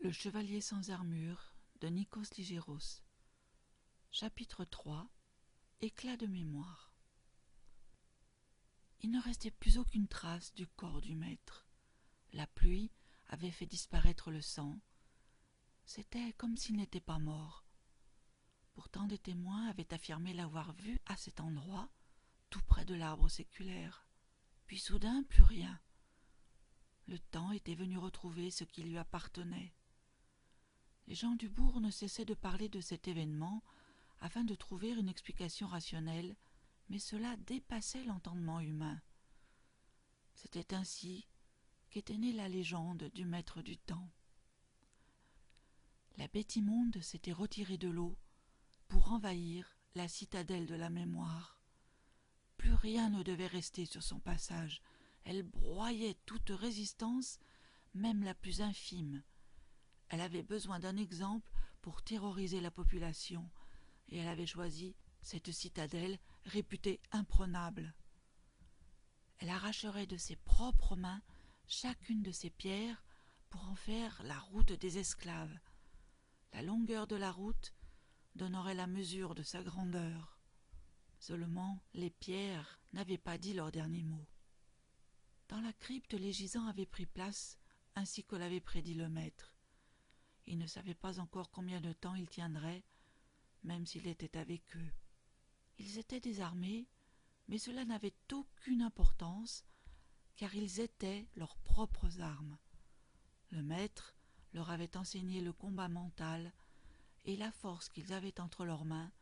Le chevalier sans armure de Nikos Ligéros. Chapitre 3. Éclat de mémoire. Il ne restait plus aucune trace du corps du maître. La pluie avait fait disparaître le sang. C'était comme s'il n'était pas mort. Pourtant des témoins avaient affirmé l'avoir vu à cet endroit, tout près de l'arbre séculaire. Puis soudain, plus rien. Le temps était venu retrouver ce qui lui appartenait. Les gens du bourg ne cessaient de parler de cet événement afin de trouver une explication rationnelle, mais cela dépassait l'entendement humain. C'était ainsi qu'était née la légende du maître du temps. La bête immonde s'était retirée de l'eau pour envahir la citadelle de la mémoire. Plus rien ne devait rester sur son passage. Elle broyait toute résistance, même la plus infime. Elle avait besoin d'un exemple pour terroriser la population, et elle avait choisi cette citadelle réputée imprenable. Elle arracherait de ses propres mains chacune de ces pierres pour en faire la route des esclaves. La longueur de la route donnerait la mesure de sa grandeur. Seulement, les pierres n'avaient pas dit leur dernier mot. Dans la crypte, les gisants avaient pris place, ainsi que l'avait prédit le maître. Ils ne savaient pas encore combien de temps ils tiendraient, même s'il était avec eux. Ils étaient désarmés, mais cela n'avait aucune importance, car ils étaient leurs propres armes. Le maître leur avait enseigné le combat mental, et la force qu'ils avaient entre leurs mains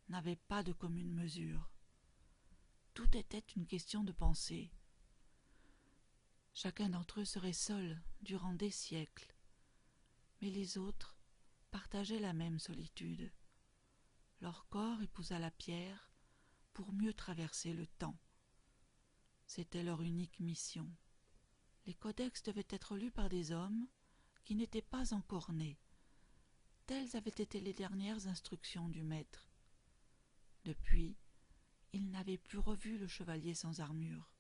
n'avait pas de commune mesure. Tout était une question de pensée. Chacun d'entre eux serait seul durant des siècles, mais les autres partageaient la même solitude. Leur corps épousa la pierre pour mieux traverser le temps. C'était leur unique mission. Les codex devaient être lus par des hommes qui n'étaient pas encore nés. Telles avaient été les dernières instructions du maître. Depuis, il n'avait plus revu le chevalier sans armure.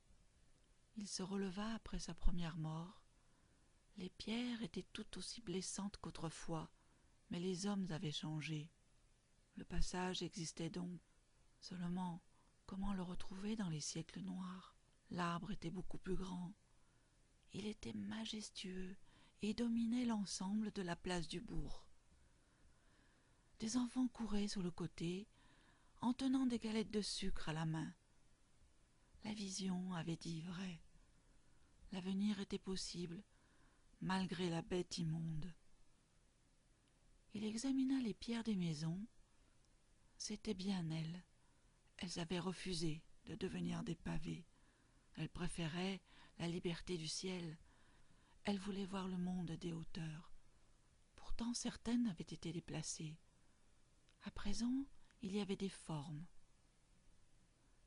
Il se releva après sa première mort. Les pierres étaient tout aussi blessantes qu'autrefois, mais les hommes avaient changé. Le passage existait donc. Seulement, comment le retrouver dans les siècles noirs? L'arbre était beaucoup plus grand. Il était majestueux et dominait l'ensemble de la place du bourg. Des enfants couraient sur le côté, en tenant des galettes de sucre à la main. La vision avait dit vrai. L'avenir était possible, malgré la bête immonde. Il examina les pierres des maisons. C'étaient bien elles. Elles avaient refusé de devenir des pavés. Elles préféraient la liberté du ciel. Elles voulaient voir le monde des hauteurs. Pourtant, certaines avaient été déplacées. À présent, il y avait des formes.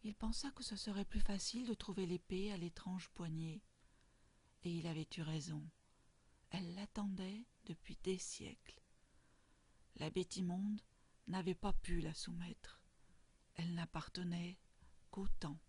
Il pensa que ce serait plus facile de trouver l'épée à l'étrange poignée. Et il avait eu raison. Elle l'attendait depuis des siècles. La bête immonde n'avait pas pu la soumettre. Elle n'appartenait qu'au temps.